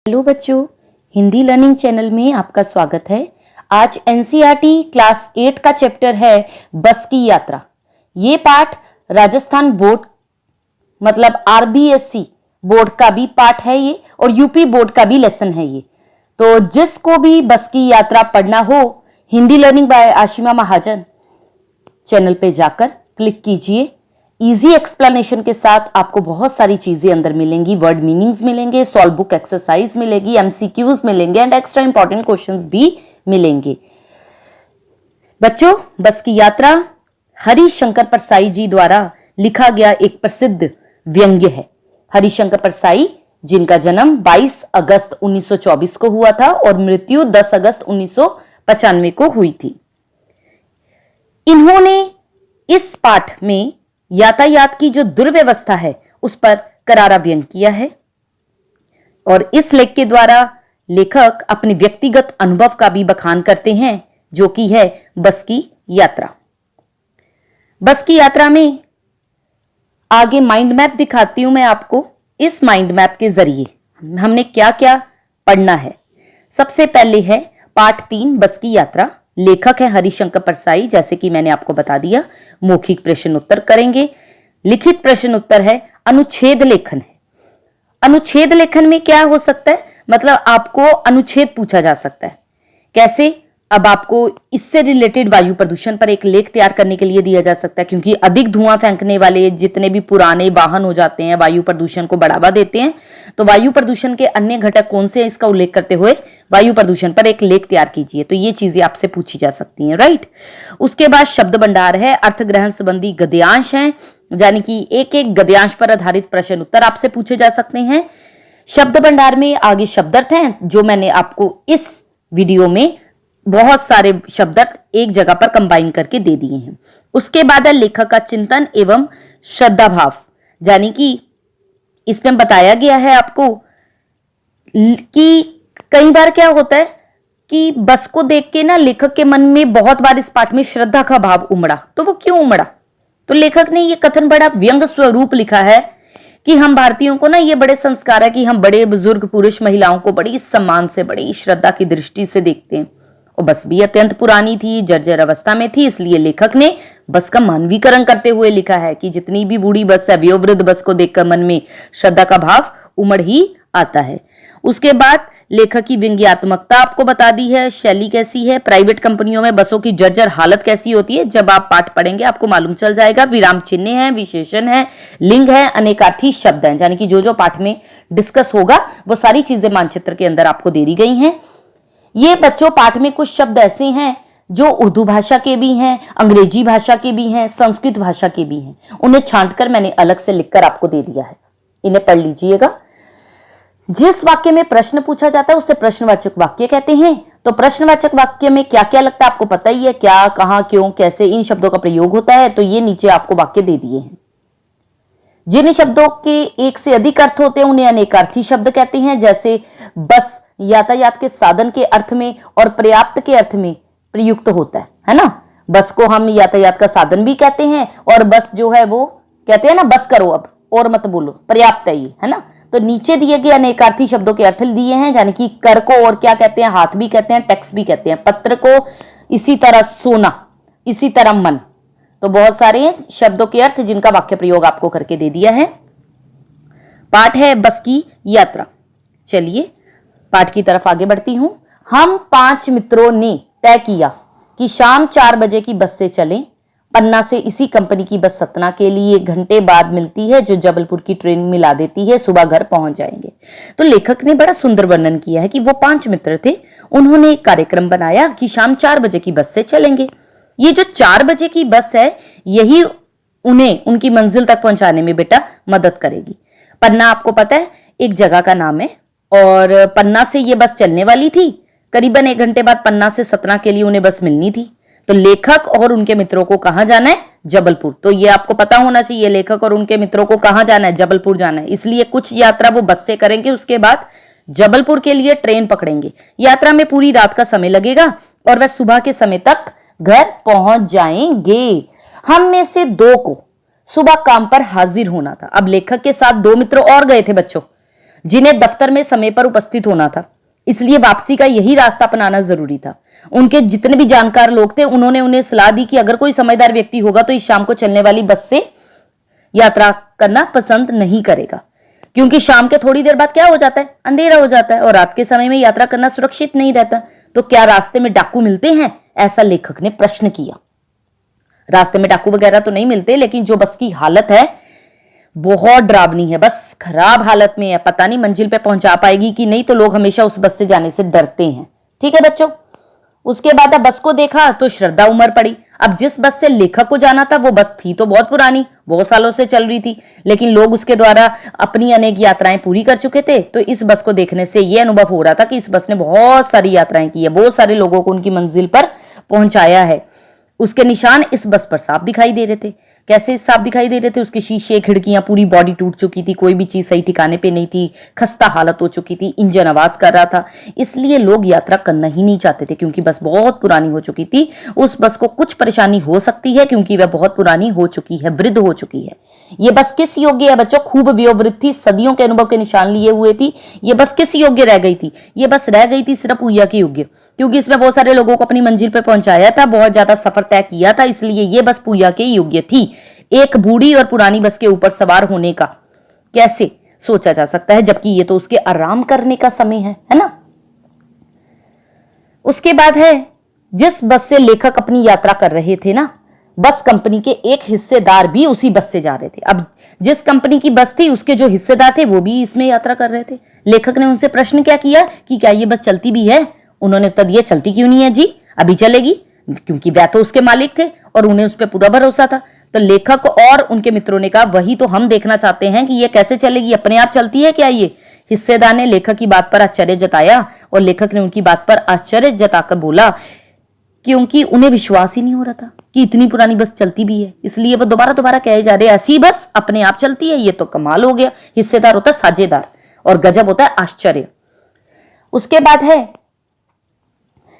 Hello बच्चों, Hindi learning channel में आपका स्वागत है। आज एनसीईआरटी क्लास 8 का चैप्टर है बस की यात्रा। ये पाठ राजस्थान बोर्ड मतलब आरबीएससी बोर्ड का भी पाठ है ये, और यूपी बोर्ड का भी लेसन है ये। तो जिसको भी बस की यात्रा पढ़ना हो, Hindi learning by Ashima Mahajan channel पे जाकर क्लिक कीजिए। इजी एक्सप्लेनेशन के साथ आपको बहुत सारी चीजें अंदर मिलेंगी, वर्ड मीनिंग्स मिलेंगे, सॉल्व बुक एक्सरसाइज मिलेगी, एमसीक्यूज मिलेंगे एंड एक्स्ट्रा इंपॉर्टेंट क्वेश्चंस भी मिलेंगे। बच्चों, बस की यात्रा हरिशंकर परसाई जी द्वारा लिखा गया एक प्रसिद्ध व्यंग्य है। हरिशंकर परसाई, जिनका जन्म 22 अगस्त 1924 को हुआ था और मृत्यु 10 अगस्त 1995 को हुई थी। इन्होंने इस पाठ में यातायात की जो दुर्व्यवस्था है उस पर करारा व्यंग किया है, और इस लेख के द्वारा लेखक अपने व्यक्तिगत अनुभव का भी बखान करते हैं, जो कि है बस की यात्रा। बस की यात्रा में आगे माइंड मैप दिखाती हूं मैं आपको। इस माइंड मैप के जरिए हमने क्या क्या पढ़ना है। सबसे पहले है पाठ 3 बस की यात्रा। लेखक है हरिशंकर परसाई, जैसे कि मैंने आपको बता दिया। मौखिक प्रश्न उत्तर करेंगे। लिखित प्रश्न उत्तर है। अनुच्छेद लेखन है। अनुच्छेद लेखन में क्या हो सकता है, मतलब आपको अनुच्छेद पूछा जा सकता है। कैसे? अब आपको इससे रिलेटेड वायु प्रदूषण पर एक लेख तैयार करने के लिए दिया जा सकता है, क्योंकि अधिक धुआं फेंकने वाले जितने भी पुराने वाहन हो जाते हैं वायु प्रदूषण को बढ़ावा देते हैं। तो वायु प्रदूषण के अन्य घटक कौन से हैं, इसका उल्लेख करते हुए वायु प्रदूषण पर एक लेख तैयार कीजिए। तो ये चीजें आपसे पूछी जा सकती हैं, राइट। उसके बाद शब्द भंडार है। अर्थ ग्रहण संबंधी गद्यांश हैं, यानी कि एक एक गद्यांश पर आधारित प्रश्न उत्तर आपसे पूछे जा सकते हैं। शब्द भंडार में आगे शब्दार्थ हैं, जो मैंने आपको इस वीडियो में बहुत सारे शब्दार्थ एक जगह पर कंबाइन करके दे दिए हैं। उसके बाद है लेखक का चिंतन एवं श्रद्धा भाव, यानी कि इसमें बताया गया है आपको कि कई बार क्या होता है कि बस को देख के ना लेखक के मन में बहुत बार इस पाठ में श्रद्धा का भाव उमड़ा। तो वो क्यों उमड़ा? तो लेखक ने ये कथन बड़ा व्यंग स्वरूप लिखा है कि हम भारतीयों को ना ये बड़े संस्कार है कि हम बड़े बुजुर्ग पुरुष महिलाओं को बड़ी सम्मान से, बड़ी श्रद्धा की दृष्टि से देखते हैं। और बस भी अत्यंत पुरानी थी, जर्जर अवस्था में थी, इसलिए लेखक ने बस का मानवीकरण करते हुए लिखा है कि जितनी भी बूढ़ी बस है, वयोवृद्ध बस को देखकर मन में श्रद्धा का भाव उमड़ ही आता है। उसके बाद लेखक की व्यंग्यात्मकता आपको बता दी है। शैली कैसी है, प्राइवेट कंपनियों में बसों की जर्जर हालत कैसी होती है, जब आप पाठ पढ़ेंगे आपको मालूम चल जाएगा। विराम चिन्ह है, विशेषण है, लिंग है, अनेकार्थी शब्द हैं, यानी कि जो जो पाठ में डिस्कस होगा वो सारी चीजें मानचित्र के अंदर आपको दे दी गई हैं। ये बच्चों पाठ में कुछ शब्द ऐसे हैं जो उर्दू भाषा के भी हैं, अंग्रेजी भाषा के भी हैं, संस्कृत भाषा के भी हैं। उन्हें छांटकर मैंने अलग से लिखकर आपको दे दिया है, इन्हें पढ़ लीजिएगा। जिस वाक्य में प्रश्न पूछा जाता है उसे प्रश्नवाचक वाक्य कहते हैं। तो प्रश्नवाचक वाक्य में क्या क्या लगता है आपको पता ही है, क्या, कहां, क्यों, कैसे, इन शब्दों का प्रयोग होता है। तो ये नीचे आपको वाक्य दे दिए हैं। जिन शब्दों के एक से अधिक अर्थ होते हैं उन्हें अनेकार्थी शब्द कहते हैं। जैसे बस यातायात के साधन के अर्थ में और पर्याप्त के अर्थ में प्रयुक्त होता है ना। बस को हम यातायात का साधन भी कहते हैं, और बस जो है वो कहते हैं ना, बस करो अब और मत बोलो, पर्याप्त है ये, है ना। तो नीचे दिए गए अनेकार्थी शब्दों के अर्थ दिए हैं, यानी कि कर को और क्या कहते हैं, हाथ भी कहते हैं, टैक्स भी कहते हैं, पत्र को इसी तरह सोना, इसी तरह मन। तो बहुत सारे शब्दों के अर्थ जिनका वाक्य प्रयोग आपको करके दे दिया है। पाठ है बस की यात्रा। चलिए पाठ की तरफ आगे बढ़ती हूं। हम 5 मित्रों ने तय किया कि शाम 4 बजे की बस से चलें। पन्ना से इसी कंपनी की बस सतना के लिए 1 घंटे बाद मिलती है, जो जबलपुर की ट्रेन मिला देती है। सुबह घर पहुंच जाएंगे। तो लेखक ने बड़ा सुंदर वर्णन किया है कि वो 5 मित्र थे, उन्होंने एक कार्यक्रम बनाया कि शाम 4 बजे की बस से चलेंगे। ये जो 4 बजे की बस है, यही उन्हें उनकी मंजिल तक पहुंचाने में बेटा मदद करेगी। पन्ना आपको पता है एक जगह का नाम है, और पन्ना से ये बस चलने वाली थी। करीबन 1 घंटे बाद पन्ना से सतना के लिए उन्हें बस मिलनी थी। तो लेखक और उनके मित्रों को कहां जाना है? जबलपुर। तो ये आपको पता होना चाहिए, लेखक और उनके मित्रों को कहां जाना है? जबलपुर जाना है। इसलिए कुछ यात्रा वो बस से करेंगे, उसके बाद जबलपुर के लिए ट्रेन पकड़ेंगे। यात्रा में पूरी रात का समय लगेगा और वह सुबह के समय तक घर पहुंच जाएंगे। हम में से 2 को सुबह काम पर हाजिर होना था। अब लेखक के साथ 2 मित्र और गए थे बच्चों, जिन्हें दफ्तर में समय पर उपस्थित होना था, इसलिए वापसी का यही रास्ता अपनाना जरूरी था। उनके जितने भी जानकार लोग थे उन्होंने उन्हें सलाह दी कि अगर कोई समझदार व्यक्ति होगा तो इस शाम को चलने वाली बस से यात्रा करना पसंद नहीं करेगा, क्योंकि शाम के थोड़ी देर बाद क्या हो जाता है, अंधेरा हो जाता है और रात के समय में यात्रा करना सुरक्षित नहीं रहता। तो क्या रास्ते में डाकू मिलते हैं, ऐसा लेखक ने प्रश्न किया। रास्ते में डाकू वगैरह तो नहीं मिलते, लेकिन जो बस की हालत है बहुत डरावनी है। बस खराब हालत में है, पता नहीं मंजिल पे पहुंचा पाएगी कि नहीं, तो लोग हमेशा उस बस से जाने से डरते हैं। ठीक है बच्चों। उसके बाद अब बस को देखा तो श्रद्धा उमड़ पड़ी। अब जिस बस से लेखक को जाना था वो बस थी तो बहुत पुरानी, बहुत सालों से चल रही थी, लेकिन लोग उसके द्वारा अपनी अनेक यात्राएं पूरी कर चुके थे। तो इस बस को देखने से यह अनुभव हो रहा था कि इस बस ने बहुत सारी यात्राएं की है, बहुत सारे लोगों को उनकी मंजिल पर पहुंचाया है। उसके निशान इस बस पर साफ दिखाई दे रहे थे। कैसे साफ दिखाई दे रहे थे? उसके शीशे, खिड़कियां, पूरी बॉडी टूट चुकी थी, कोई भी चीज सही ठिकाने पे नहीं थी, खस्ता हालत हो चुकी थी, इंजन आवाज कर रहा था। इसलिए लोग यात्रा करना ही नहीं चाहते थे, क्योंकि बस बहुत पुरानी हो चुकी थी। उस बस को कुछ परेशानी हो सकती है क्योंकि वह बहुत पुरानी हो चुकी है, वृद्ध हो चुकी है। ये बस किस योग्य है बच्चों? खूब वयोवृद्ध थी, सदियों के अनुभव के निशान लिए हुए थी। ये बस किस योग्य रह गई थी? ये बस रह गई थी सिर्फ पूजा के योग्य, क्योंकि इसमें बहुत सारे लोगों को अपनी मंजिल पर पहुंचाया था, बहुत ज्यादा सफर तय किया था, इसलिए ये बस पूजा के योग्य थी। एक बूढ़ी और पुरानी बस के ऊपर सवार होने का कैसे सोचा जा सकता है, जबकि ये तो उसके आराम करने का समय है ना। उसके बाद है, जिस बस से लेखक अपनी यात्रा कर रहे थे ना, बस कंपनी के एक हिस्सेदार भी उसी बस से जा रहे थे। अब जिस कंपनी की बस थी उसके जो हिस्सेदार थे वो भी इसमें यात्रा कर रहे थे। लेखक ने उनसे प्रश्न क्या किया कि क्या ये बस चलती भी है? उन्होंने उत्तर दिया, चलती क्यों नहीं है जी, अभी चलेगी, क्योंकि वह तो उसके मालिक थे और उन्हें उस पर पूरा भरोसा था। तो लेखक और उनके मित्रों ने कहा, वही तो हम देखना चाहते हैं कि ये कैसे चलेगी, अपने आप चलती है क्या ये? हिस्सेदार ने लेखक की बात पर आश्चर्य जताया और लेखक ने उनकी बात पर आश्चर्य जताकर बोला, क्योंकि उन्हें विश्वास ही नहीं हो रहा था कि इतनी पुरानी बस चलती भी है। इसलिए वो दोबारा दोबारा कहे जा रहे, ऐसी बस अपने आप चलती है, ये तो कमाल हो गया। हिस्सेदार होता है साझेदार और गजब होता है आश्चर्य। उसके बाद है,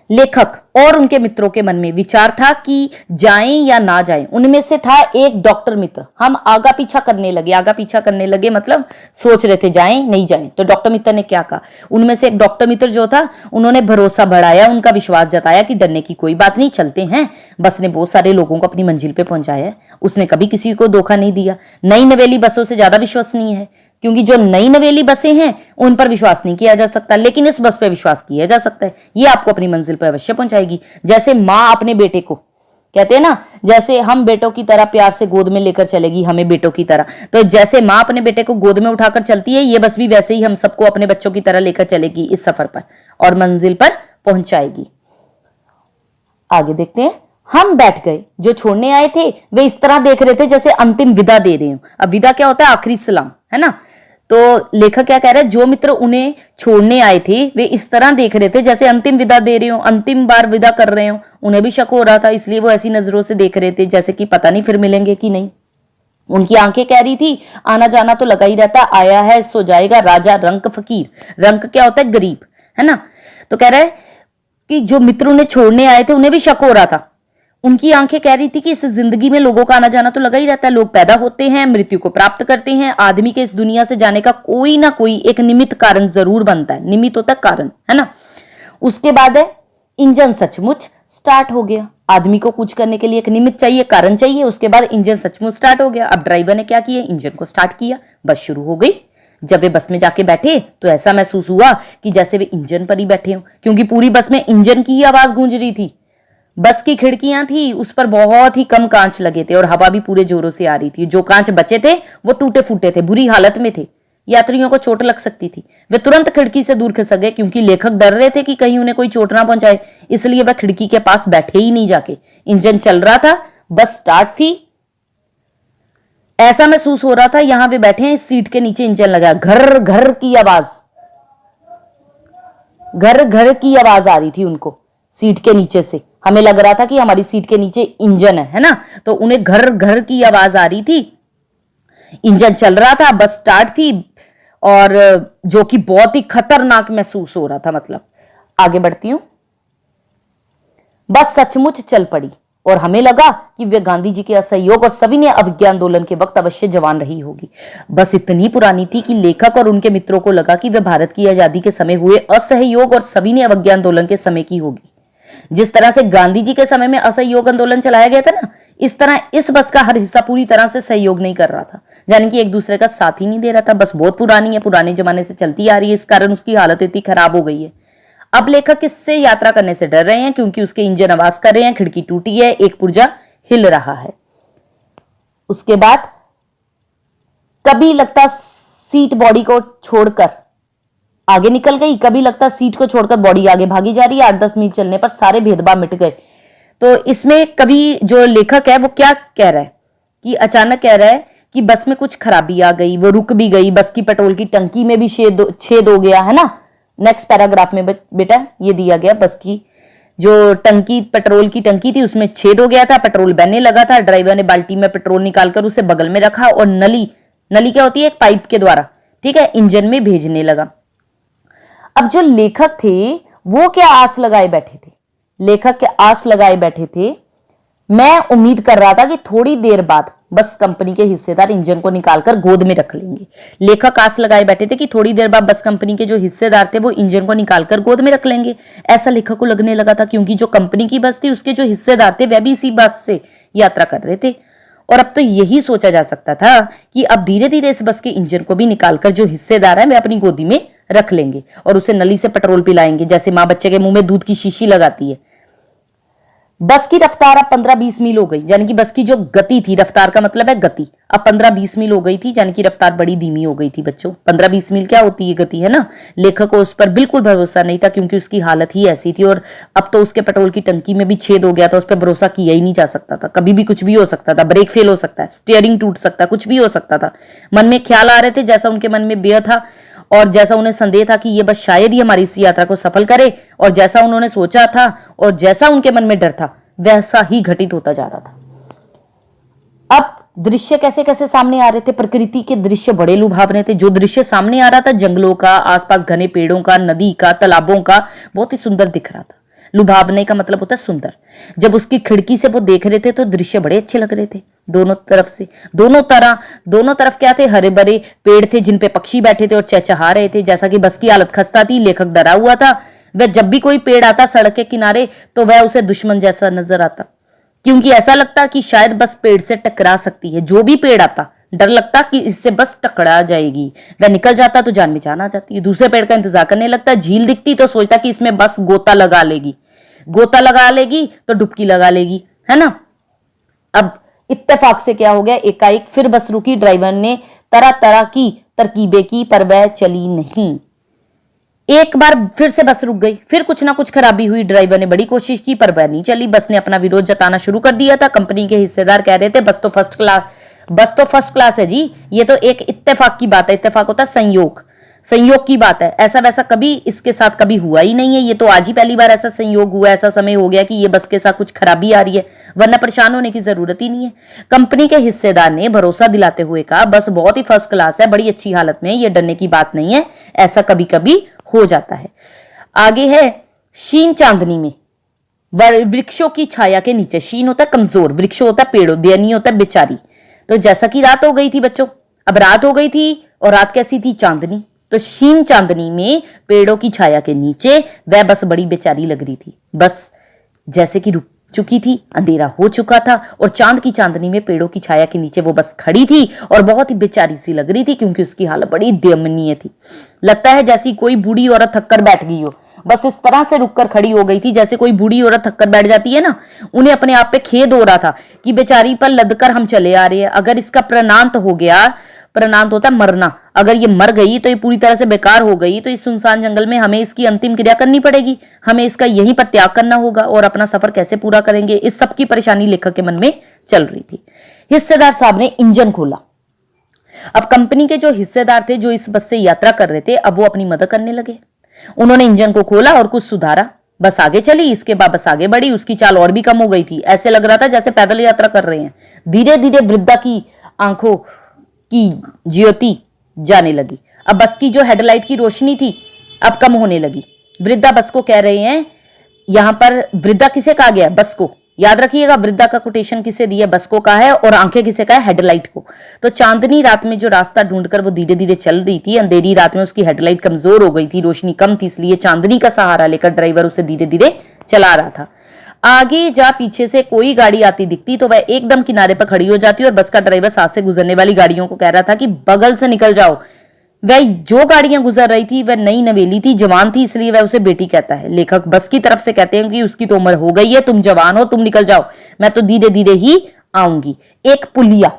लेखक और उनके मित्रों के मन में विचार था कि जाएं या ना जाएं। उनमें से था एक डॉक्टर मित्र। हम आगा पीछा करने लगे, मतलब सोच रहे थे जाएं नहीं जाएं। तो डॉक्टर मित्र ने क्या कहा? उनमें से एक डॉक्टर मित्र जो था, उन्होंने भरोसा बढ़ाया, उनका विश्वास जताया कि डरने की कोई बात नहीं, चलते हैं। बस ने बहुत सारे लोगों को अपनी मंजिल पे पहुंचाया है, उसने कभी किसी को धोखा नहीं दिया। नई नवेली बसों से ज्यादा विश्वसनीय है, क्योंकि जो नई नवेली बसें हैं उन पर विश्वास नहीं किया जा सकता, लेकिन इस बस पर विश्वास किया जा सकता है। ये आपको अपनी मंजिल पर अवश्य पहुंचाएगी। जैसे माँ अपने बेटे को कहते हैं ना, जैसे हम बेटों की तरह प्यार से गोद में लेकर चलेगी हमें बेटों की तरह, तो जैसे माँ अपने बेटे को गोद में उठाकर चलती है, ये बस भी वैसे ही हम सबको अपने बच्चों की तरह लेकर चलेगी इस सफर पर और मंजिल पर पहुंचाएगी। आगे देखते हैं। हम बैठ गए। जो छोड़ने आए थे वे इस तरह देख रहे थे जैसे अंतिम विदा दे रहे हो। अब विदा क्या होता है? आखिरी सलाम, है ना। तो लेखक क्या कह रहे हैं, जो मित्र उन्हें छोड़ने आए थे वे इस तरह देख रहे थे जैसे अंतिम विदा दे रहे हो, अंतिम बार विदा कर रहे हो। उन्हें भी शक हो रहा था, इसलिए वो ऐसी नजरों से देख रहे थे जैसे कि पता नहीं फिर मिलेंगे कि नहीं। उनकी आंखें कह रही थी, आना जाना तो लगा ही रहता, आया है सो जाएगा, राजा रंक फकीर। रंक क्या होता है? गरीब, है ना। तो कह रहे हैं कि जो मित्र उन्हें छोड़ने आए थे उन्हें भी शक हो रहा था। उनकी आंखें कह रही थी कि इस जिंदगी में लोगों का आना जाना तो लगा ही रहता है, लोग पैदा होते हैं, मृत्यु को प्राप्त करते हैं, आदमी के इस दुनिया से जाने का कोई ना कोई एक निमित्त कारण जरूर बनता है। निमित्त होता है कारण, है ना। उसके बाद है, इंजन सचमुच स्टार्ट हो गया। आदमी को कुछ करने के लिए एक निमित्त चाहिए, कारण चाहिए। उसके बाद इंजन सचमुच स्टार्ट हो गया। अब ड्राइवर ने क्या किया? इंजन को स्टार्ट किया, बस शुरू हो गई। जब वे बस में जाके बैठे तो ऐसा महसूस हुआ कि जैसे वे इंजन पर ही बैठे हो, क्योंकि पूरी बस में इंजन की ही आवाज गूंज रही थी। बस की खिड़कियां थी, उस पर बहुत ही कम कांच लगे थे और हवा भी पूरे जोरों से आ रही थी। जो कांच बचे थे वो टूटे फूटे थे, बुरी हालत में थे, यात्रियों को चोट लग सकती थी। वे तुरंत खिड़की से दूर खिसक गए, क्योंकि लेखक डर रहे थे कि कहीं उन्हें कोई चोट ना पहुंचाए, इसलिए वह खिड़की के पास बैठे ही नहीं जाके। इंजन चल रहा था, बस स्टार्ट थी। ऐसा महसूस हो रहा था यहां पे बैठे हैं, इस सीट के नीचे इंजन लगा। घर घर की आवाज, घर घर की आवाज आ रही थी उनको सीट के नीचे से। हमें लग रहा था कि हमारी सीट के नीचे इंजन है ना। तो उन्हें घर घर की आवाज आ रही थी। इंजन चल रहा था, बस स्टार्ट थी, और जो कि बहुत ही खतरनाक महसूस हो रहा था। मतलब आगे बढ़ती हूं। बस सचमुच चल पड़ी और हमें लगा कि वे गांधी जी के असहयोग और सविनय अवज्ञा आंदोलन के वक्त अवश्य जवान रही होगी। बस इतनी पुरानी थी कि लेखक और उनके मित्रों को लगा कि वे भारत की आजादी के समय हुए असहयोग और सविनय अवज्ञा आंदोलन के समय की होगी। जिस तरह से गांधी जी के समय में असहयोग आंदोलन चलाया गया था ना, इस तरह इस बस का हर हिस्सा पूरी तरह से सहयोग नहीं कर रहा था, यानी कि एक दूसरे का साथ ही नहीं दे रहा था। बस बहुत पुरानी है, पुराने जमाने से चलती आ रही है, इस कारण उसकी हालत इतनी खराब हो गई है। अब लेखक इससे यात्रा करने से डर रहे हैं क्योंकि उसके इंजन आवाज कर रहे हैं, खिड़की टूटी है, एक पुर्जा हिल रहा है। उसके बाद कभी लगता सीट बॉडी को छोड़कर आगे निकल गई, कभी लगता सीट को छोड़कर बॉडी आगे भागी जा रही है। 8-10 मील चलने पर सारे भेदभाव मिट गए। तो इसमें कभी जो लेखक है वो क्या कह रहा है कि अचानक कह रहा है कि बस में कुछ खराबी आ गई, वो रुक भी गई, बस की पेट्रोल की टंकी में भी छेद हो गया है ना। नेक्स्ट पैराग्राफ में बेटा ये दिया गया, बस की जो टंकी, पेट्रोल की टंकी थी उसमें छेद हो गया था, पेट्रोल बहने लगा था। ड्राइवर ने बाल्टी में पेट्रोल निकालकर उसे बगल में रखा और नली क्या होती है, एक पाइप के द्वारा, ठीक है, इंजन में भेजने लगा। अब जो लेखक थे वो क्या आस लगाए बैठे थे, लेखक क्या आस लगाए बैठे थे, मैं उम्मीद कर रहा था कि थोड़ी देर बाद बस कंपनी के हिस्सेदार इंजन को निकालकर गोद में रख लेंगे। लेखक आस लगाए बैठे थे कि थोड़ी देर बाद बस कंपनी के जो हिस्सेदार थे वो इंजन को निकालकर गोद में रख लेंगे। ऐसा लेखक को लगने लगा था क्योंकि जो कंपनी की बस थी उसके जो हिस्सेदार थे वह भी इसी बस से यात्रा कर रहे थे। और अब तो यही सोचा जा सकता था कि अब धीरे धीरे इस बस के इंजन को भी निकालकर जो हिस्सेदार है वे अपनी गोदी में रख लेंगे और उसे नली से पेट्रोल पिलाएंगे, जैसे माँ बच्चे के मुंह में दूध की शीशी लगाती है। बस की रफ्तार अब 15-20 मील हो गई, यानी कि बस की जो गति थी, रफ्तार का मतलब है गति, अब 15-20 मील हो गई थी, यानी कि रफ्तार बड़ी धीमी हो गई थी बच्चों। 15-20 मील क्या होती है गति, है ना। लेखक को उस पर बिल्कुल भरोसा नहीं था क्योंकि उसकी हालत ही ऐसी थी और अब तो उसके पेट्रोल की टंकी में भी छेद हो गया था। उस पर भरोसा किया ही नहीं जा सकता था, कभी भी कुछ भी हो सकता था, ब्रेक फेल हो सकता है, स्टीयरिंग टूट सकता है, कुछ भी हो सकता था। मन में ख्याल आ रहे थे, जैसा उनके मन में बेय था और जैसा उन्हें संदेह था कि ये बस शायद ही हमारी इस यात्रा को सफल करे, और जैसा उन्होंने सोचा था और जैसा उनके मन में डर था वैसा ही घटित होता जा रहा था। अब दृश्य कैसे कैसे सामने आ रहे थे, प्रकृति के दृश्य बड़े लुभावने थे। जो दृश्य सामने आ रहा था जंगलों का, आसपास घने पेड़ों का, नदी का, तालाबों का, बहुत ही सुंदर दिख रहा था। लुभावने का मतलब होता है सुंदर। जब उसकी खिड़की से वो देख रहे थे तो दृश्य बड़े अच्छे लग रहे थे। दोनों तरफ से, दोनों तरफ क्या थे, हरे भरे पेड़ थे जिन पे पक्षी बैठे थे और चहचहा रहे थे। जैसा कि बस की हालत खस्ता थी, लेखक डरा हुआ था। वह जब भी कोई पेड़ आता सड़क के किनारे तो वह उसे दुश्मन जैसा नजर आता, क्योंकि ऐसा लगता कि शायद बस पेड़ से टकरा सकती है। जो भी पेड़ आता डर लगता कि इससे बस टकरा जाएगी। वह निकल जाता तो जान में जान आ जाती है। दूसरे पेड़ का इंतजार करने लगता। झील दिखती तो सोचता कि इसमें बस गोता लगा लेगी तो डुबकी लगा लेगी, है ना। अब इत्तेफाक से क्या हो गया, एकाएक फिर बस रुकी। ड्राइवर ने तरह तरह की तरकीबें की पर वह चली नहीं। एक बार फिर से बस रुक गई, फिर कुछ ना कुछ खराबी हुई। ड्राइवर ने बड़ी कोशिश की पर वह नहीं चली। बस ने अपना विरोध जताना शुरू कर दिया था। कंपनी के हिस्सेदार कह रहे थे बस तो फर्स्ट क्लास है जी, ये तो एक इत्तेफाक की बात है। इत्तेफाक होता है संयोग की बात है। ऐसा वैसा कभी इसके साथ कभी हुआ ही नहीं है, ये तो आज ही पहली बार ऐसा संयोग हुआ, ऐसा समय हो गया कि ये बस के साथ कुछ खराबी आ रही है, वरना परेशान होने की जरूरत ही नहीं है। कंपनी के हिस्सेदार ने भरोसा दिलाते हुए कहा बस बहुत ही फर्स्ट क्लास है, बड़ी अच्छी हालत में, ये डरने की बात नहीं है, ऐसा कभी कभी हो जाता है। आगे है शीन चांदनी में वृक्षों की छाया के नीचे। शीन होता है कमजोर, वृक्ष होता है पेड़ों, दयनीय होता है बेचारी। तो जैसा कि रात हो गई थी बच्चों, अब रात हो गई थी और रात कैसी थी, चांदनी। तो शीन चांदनी में पेड़ों की छाया के नीचे वह बस बड़ी बेचारी लग रही थी। बस जैसे कि रुक चुकी थी, अंधेरा हो चुका था और चांद की चांदनी में पेड़ों की छाया के नीचे वो बस खड़ी थी और बहुत ही बेचारी सी लग रही थी क्योंकि उसकी हालत बड़ी दयनीय थी। लगता है जैसी कोई बूढ़ी औरत थककर बैठ गई हो, बस इस तरह से रुककर खड़ी हो गई थी जैसे कोई बूढ़ी औरत थककर बैठ जाती है ना। उन्हें अपने आप पे खेद हो रहा था कि बेचारी पर लदकर हम चले आ रहे हैं, अगर इसका प्राणांत हो गया, प्राणांत होता है मरना, अगर ये मर गई तो ये पूरी तरह से बेकार हो गई, तो इस सुनसान जंगल में हमें इसकी अंतिम क्रिया करनी पड़ेगी, हमें इसका यहीं पर त्याग करना होगा और अपना सफर कैसे पूरा करेंगे, इस सब की परेशानी लेखक के मन में चल रही थी। हिस्सेदार साहब ने इंजन खोला। अब कंपनी के जो हिस्सेदार थे जो इस बस से यात्रा कर रहे थे, अब वो अपनी मदद करने लगे। उन्होंने इंजन को खोला और कुछ सुधारा, बस आगे चली। इसके बाद बस आगे बढ़ी, उसकी चाल और भी कम हो गई थी, ऐसे लग रहा था जैसे पैदल यात्रा कर रहे हैं। धीरे धीरे वृद्धा की आंखों की ज्योति जाने लगी। अब बस की जो हेडलाइट की रोशनी थी अब कम होने लगी। वृद्धा बस को कह रहे हैं, यहां पर वृद्धा किसे कहा गया, बस को, याद रखिएगा, वृद्धा का कोटेशन किसे दिया, बस को कहा है, और आंखें किसे कहा है, हेडलाइट को। तो चांदनी रात में जो रास्ता ढूंढकर वो धीरे धीरे चल रही थी, अंधेरी रात में उसकी हेडलाइट कमजोर हो गई थी, रोशनी कम थी, इसलिए चांदनी का सहारा लेकर ड्राइवर उसे धीरे धीरे चला रहा था। आगे जा पीछे से कोई गाड़ी आती दिखती तो वह एकदम किनारे पर खड़ी हो जाती और बस का ड्राइवर साथ से गुजरने वाली गाड़ियों को कह रहा था कि बगल से निकल जाओ। वह जो गाड़ियां गुजर रही थी वह नई नवेली थी, जवान थी, इसलिए वह उसे बेटी कहता है। लेखक बस की तरफ से कहते हैं कि उसकी तो उम्र हो गई है, तुम जवान हो, तुम निकल जाओ, मैं तो धीरे धीरे ही आऊंगी। एक पुलिया,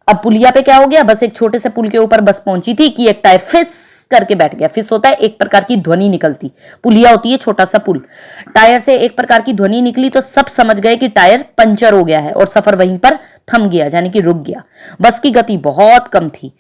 अब पुलिया पे क्या हो गया, बस एक छोटे से पुल के ऊपर बस पहुंची थी कि एक टायर फिस करके बैठ गया। फिस होता है एक प्रकार की ध्वनि निकलती, पुलिया होती है छोटा सा पुल। टायर से एक प्रकार की ध्वनि निकली तो सब समझ गए कि टायर पंचर हो गया है और सफर वहीं पर थम गया, यानी कि रुक गया। बस की गति बहुत कम थी,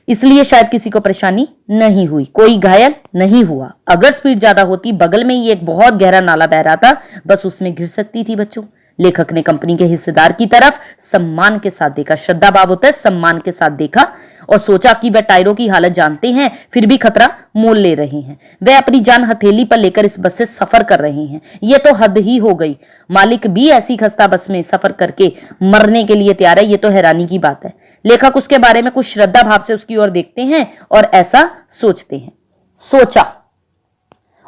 इसलिए शायद किसी को परेशानी नहीं हुई, कोई घायल नहीं हुआ। अगर स्पीड ज्यादा होती, बगल में ही एक बहुत गहरा नाला बह रहा था, बस उसमें गिर सकती थी बच्चों। लेखक ने कंपनी के हिस्सेदार की तरफ सम्मान के साथ देखा, श्रद्धा भाव होता है, सम्मान के साथ देखा और सोचा कि वह टायरों की हालत जानते हैं फिर भी खतरा मोल ले रहे हैं। वह अपनी जान हथेली पर लेकर इस बस से सफर कर रहे हैं, यह तो हद ही हो गई। मालिक भी ऐसी खस्ता बस में सफर करके मरने के लिए तैयार है, यह तो हैरानी की बात है। लेखक उसके बारे में कुछ श्रद्धा भाव से उसकी ओर देखते हैं और ऐसा सोचते हैं। सोचा,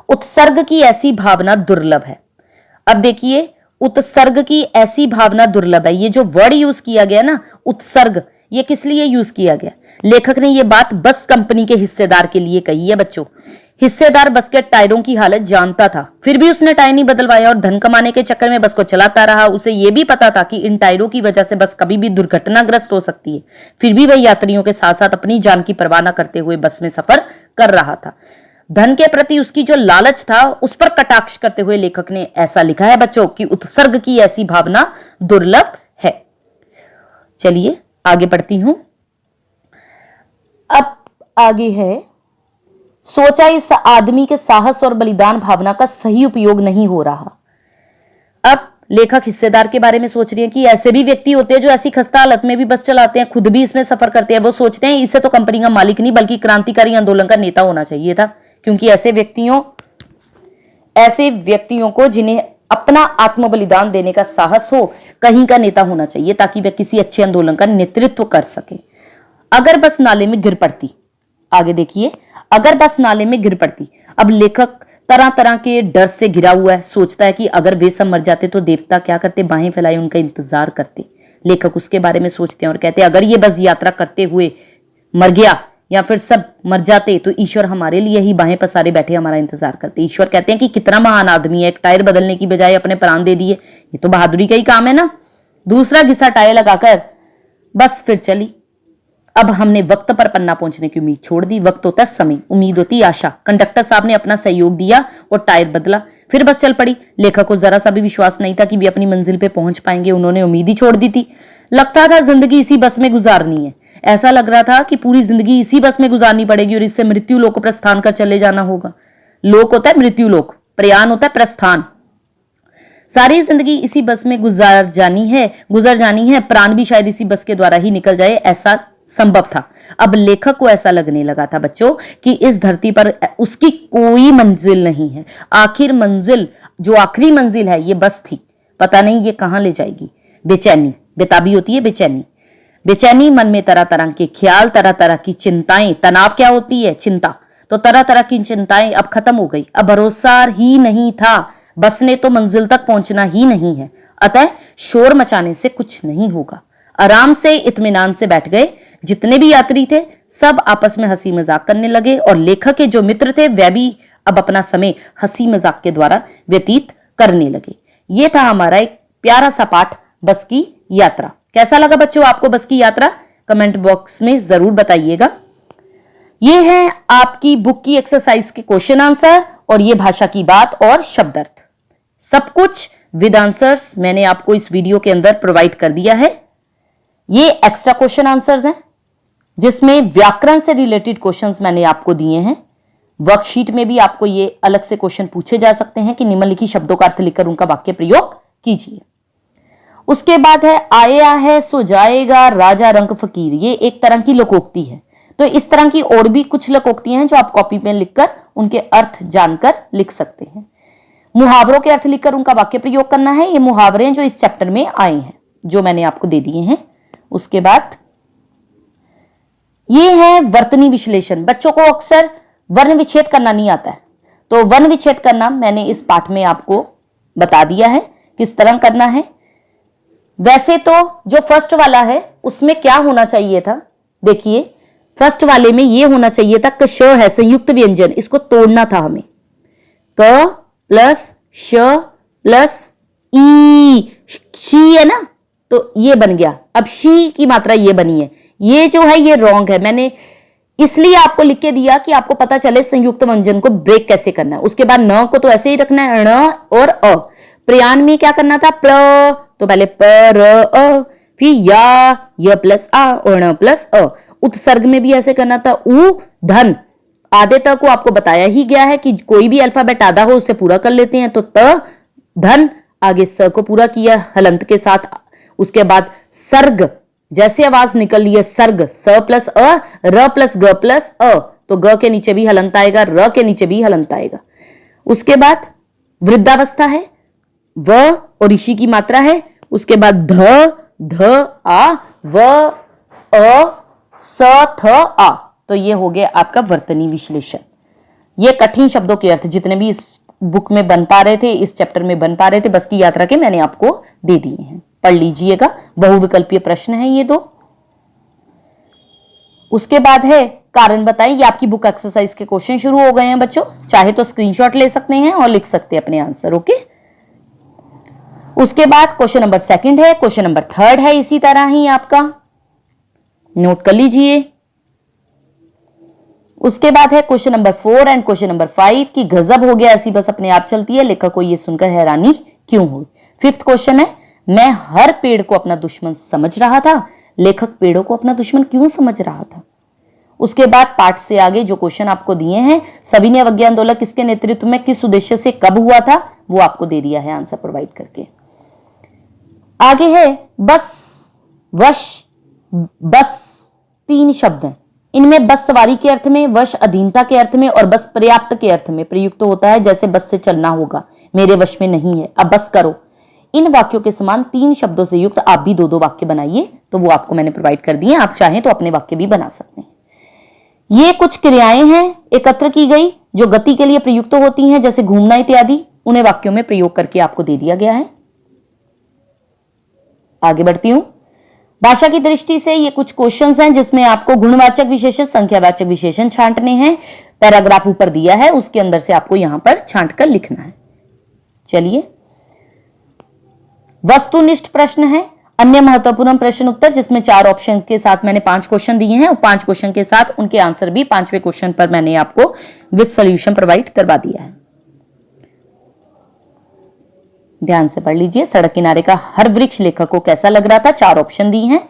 उत्सर्ग की ऐसी भावना दुर्लभ है। अब देखिए, उत्सर्ग की ऐसी भावना दुर्लभ है, ये जो वर्ड यूज किया गया ना, उत्सर्ग, ये किस लिए यूज किया गया? लेखक ने ये बात बस कंपनी के हिस्सेदार के लिए कही है बच्चों। हिस्सेदार बस के टायरों की हालत जानता था, फिर भी उसने टायर नहीं बदलवाया और धन कमाने के चक्कर में बस को चलाता रहा। उसे यह भी पता था कि इन टायरों की वजह से बस कभी भी दुर्घटनाग्रस्त हो सकती है, फिर भी वह यात्रियों के साथ साथ अपनी जान की परवाह न करते हुए बस में सफर कर रहा था। धन के प्रति उसकी जो लालच था उस पर कटाक्ष करते हुए लेखक ने ऐसा लिखा है बच्चों कि उत्सर्ग की ऐसी भावना दुर्लभ है। चलिए आगे बढ़ती हूं। अब आगे है, सोचा इस आदमी के साहस और बलिदान भावना का सही उपयोग नहीं हो रहा। अब लेखक हिस्सेदार के बारे में सोच रही है कि ऐसे भी व्यक्ति होते हैं जो ऐसी खस्ता हालत में भी बस चलाते हैं, खुद भी इसमें सफर करते हैं। वो सोचते हैं इसे तो कंपनी का मालिक नहीं बल्कि क्रांतिकारी आंदोलन का नेता होना चाहिए था, क्योंकि ऐसे व्यक्तियों को जिन्हें अपना आत्म बलिदान देने का साहस हो, कहीं का नेता होना चाहिए ताकि वह किसी अच्छे आंदोलन का नेतृत्व कर सके। अगर बस नाले में गिर पड़ती, आगे देखिए, अगर बस नाले में गिर पड़ती। अब लेखक तरह तरह के डर से घिरा हुआ है, सोचता है कि अगर वे सब मर जाते तो देवता क्या करते, बाहें फैलाए उनका इंतजार करते। लेखक उसके बारे में सोचते हैं और कहते हैं अगर ये बस यात्रा करते हुए मर गया या फिर सब मर जाते तो ईश्वर हमारे लिए ही बाहें पसारे बैठे हमारा इंतजार करते। ईश्वर कहते हैं कि कितना महान आदमी है, एक टायर बदलने की बजाय अपने प्राण दे दिए, ये तो बहादुरी का ही काम है ना। दूसरा घिसा टायर लगाकर बस फिर चली। अब हमने वक्त पर पन्ना पहुंचने की उम्मीद छोड़ दी। वक्त होता है समय, उम्मीद होती है आशा। कंडक्टर साहब ने अपना सहयोग दिया और टायर बदला, फिर बस चल पड़ी। लेखक को जरा सा भी विश्वास नहीं था कि वे अपनी मंजिल पे पहुंच पाएंगे, उन्होंने उम्मीद ही छोड़ दी थी। लगता था जिंदगी इसी बस में गुजारनी है, ऐसा लग रहा था कि पूरी जिंदगी इसी बस में गुजारनी पड़ेगी और इससे मृत्यु लोक को प्रस्थान कर चले जाना होगा। लोक होता है मृत्यु लोक, प्रयाण होता है प्रस्थान। सारी जिंदगी इसी बस में गुजर जानी है, प्राण भी शायद इसी बस के द्वारा ही निकल जाए, ऐसा संभव था। अब लेखक को ऐसा लगने लगा था बच्चों कि इस धरती पर उसकी कोई मंजिल नहीं है। आखिरी मंजिल है ये बस थी, पता नहीं ये कहां ले जाएगी। बेचैनी, बेताबी होती है बेचैनी, मन में तरह तरह के ख्याल, तरह तरह की चिंताएं। तनाव क्या होती है? चिंता। तो तरह तरह की चिंताएं अब खत्म हो गई। अब भरोसा ही नहीं था, बस ने तो मंजिल तक पहुंचना ही नहीं है, अतः शोर मचाने से कुछ नहीं होगा। आराम से इत्मीनान से बैठ गए। जितने भी यात्री थे सब आपस में हंसी मजाक करने लगे और लेखक के जो मित्र थे वह भी अब अपना समय हंसी मजाक के द्वारा व्यतीत करने लगे। यह था हमारा एक प्यारा सा पाठ, बस की यात्रा। कैसा लगा बच्चों आपको बस की यात्रा? कमेंट बॉक्स में जरूर बताइएगा। ये है आपकी बुक की एक्सरसाइज के क्वेश्चन आंसर और ये भाषा की बात और शब्दार्थ, सब कुछ विद आंसर्स मैंने आपको इस वीडियो के अंदर प्रोवाइड कर दिया है। ये एक्स्ट्रा क्वेश्चन आंसर्स हैं जिसमें व्याकरण से रिलेटेड क्वेश्चंस मैंने आपको दिए हैं। वर्कशीट में भी आपको ये अलग से क्वेश्चन पूछे जा सकते हैं कि निम्नलिखित शब्दों का अर्थ लिखकर उनका वाक्य प्रयोग कीजिए। उसके बाद है आया है सो जाएगा राजा रंग फकीर। ये एक तरह की लोकोक्ति है। तो इस तरह की और भी कुछ लोकोक्तियां हैं जो आप कॉपी में लिखकर उनके अर्थ जानकर लिख सकते हैं। मुहावरों के अर्थ लिखकर उनका वाक्य प्रयोग करना है। ये मुहावरे हैं जो इस चैप्टर में आए हैं, जो मैंने आपको दे दिए हैं। उसके बाद ये है वर्तनी विश्लेषण। बच्चों को अक्सर वर्ण विच्छेद करना नहीं आता है, तो वर्ण विच्छेद करना मैंने इस पाठ में आपको बता दिया है किस तरह करना है। वैसे तो जो फर्स्ट वाला है उसमें क्या होना चाहिए था, देखिए फर्स्ट वाले में ये होना चाहिए था क श है संयुक्त व्यंजन, इसको तोड़ना था हमें। क प्लस श प्लस ई, शी है ना, तो ये बन गया। अब शी की मात्रा ये बनी है, ये जो है ये रॉन्ग है। मैंने इसलिए आपको लिख के दिया कि आपको पता चले संयुक्त व्यंजन को ब्रेक कैसे करना है। उसके बाद न को तो ऐसे ही रखना है, ण और अ। प्रयाण में क्या करना था, प्र, तो पहले प र अ, फिर या, य प्लस आ और ण प्लस अ। उत्सर्ग में भी ऐसे करना था, उ धन। आधे त को आपको बताया ही गया है कि कोई भी अल्फाबेट आधा हो उसे पूरा कर लेते हैं, तो त धन, आगे स को पूरा किया हलंत के साथ। उसके बाद सर्ग, जैसे आवाज निकल रही है सर्ग, स प्लस अ, र प्लस ग प्लस अ, तो ग के नीचे भी हलंत आएगा, र के नीचे भी हलंत आएगा। उसके बाद वृद्धावस्था है, व और ऋषि की मात्रा है। उसके बाद ध, ध आ, व अ, स थ आ, तो ये हो गया आपका वर्तनी विश्लेषण। ये कठिन शब्दों के अर्थ जितने भी इस बुक में बन पा रहे थे, इस चैप्टर में बन पा रहे थे, बस की यात्रा के मैंने आपको दे दिए हैं, पढ़ लीजिएगा। बहुविकल्पीय प्रश्न है ये दो। उसके बाद है कारण बताएं। ये आपकी बुक एक्सरसाइज के क्वेश्चन शुरू हो गए हैं बच्चों, चाहे तो स्क्रीनशॉट ले सकते हैं और लिख सकते हैं अपने आंसर। ओके, उसके बाद क्वेश्चन नंबर सेकंड है, क्वेश्चन नंबर थर्ड है, इसी तरह ही आपका नोट कर लीजिए। उसके बाद है question number 4 and question number 5 की गजब हो गया, ऐसी बस अपने आप चलती है, लेखक को यह सुनकर हैरानी क्यों हुई। फिफ्थ क्वेश्चन है, मैं हर पेड़ को अपना दुश्मन समझ रहा था, लेखक पेड़ों को अपना दुश्मन क्यों समझ रहा था। उसके बाद पाठ से आगे जो क्वेश्चन आपको दिए हैं, सभी ने अवज्ञा आंदोलन किसके नेतृत्व में किस उद्देश्य से कब हुआ था, वो आपको दे दिया है आंसर प्रोवाइड करके। आगे है बस, वश, बस, तीन शब्द हैं। इनमें बस सवारी के अर्थ में, वश अधीनता के अर्थ में और बस पर्याप्त के अर्थ में प्रयुक्त होता है। जैसे बस से चलना होगा, मेरे वश में नहीं है, अब बस करो। इन वाक्यों के समान तीन शब्दों से युक्त आप भी दो दो वाक्य बनाइए, तो वो आपको मैंने प्रोवाइड कर दिए, आप चाहें तो अपने वाक्य भी बना सकते हैं। ये कुछ क्रियाएं हैं एकत्र की गई जो गति के लिए प्रयुक्त होती हैं, जैसे घूमना इत्यादि, उन्हें वाक्यों में प्रयोग करके आपको दे दिया गया है। आगे बढ़ती हूं। भाषा की दृष्टि से ये कुछ क्वेश्चंस हैं जिसमें आपको गुणवाचक विशेषण, संख्यावाचक विशेषण छांटने हैं। पैराग्राफ ऊपर दिया है, उसके अंदर से आपको यहां पर छांट कर लिखना है। चलिए, वस्तुनिष्ठ प्रश्न है, अन्य महत्वपूर्ण प्रश्न उत्तर, जिसमें 4 ऑप्शन के साथ मैंने 5 क्वेश्चन दिए हैं और 5 क्वेश्चन के साथ उनके आंसर भी 5वें क्वेश्चन पर मैंने आपको विद सॉल्यूशन प्रोवाइड करवा दिया है। ध्यान से पढ़ लीजिए। सड़क किनारे का हर वृक्ष लेखक को कैसा लग रहा था, 4 ऑप्शन दिए हैं।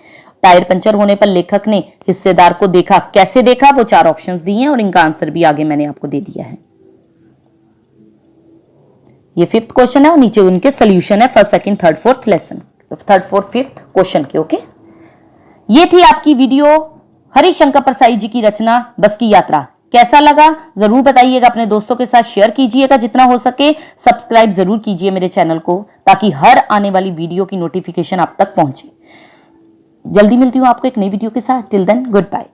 टायर पंचर होने पर लेखक ने हिस्सेदार को देखा, कैसे देखा, वो 4 ऑप्शंस दिए हैं और इनका आंसर भी आगे मैंने आपको दे दिया है। ये 5th क्वेश्चन है और नीचे उनके सॉल्यूशन है first, second, third, fourth lesson, third, fourth, 5th question के। ओके, ये थी आपकी वीडियो हरिशंकर परसाई जी की रचना बस की यात्रा। कैसा लगा जरूर बताइएगा, अपने दोस्तों के साथ शेयर कीजिएगा जितना हो सके, सब्सक्राइब जरूर कीजिए मेरे चैनल को ताकि हर आने वाली वीडियो की नोटिफिकेशन आप तक पहुंचे। जल्दी मिलती हूं आपको एक नई वीडियो के साथ। Till then, good bye.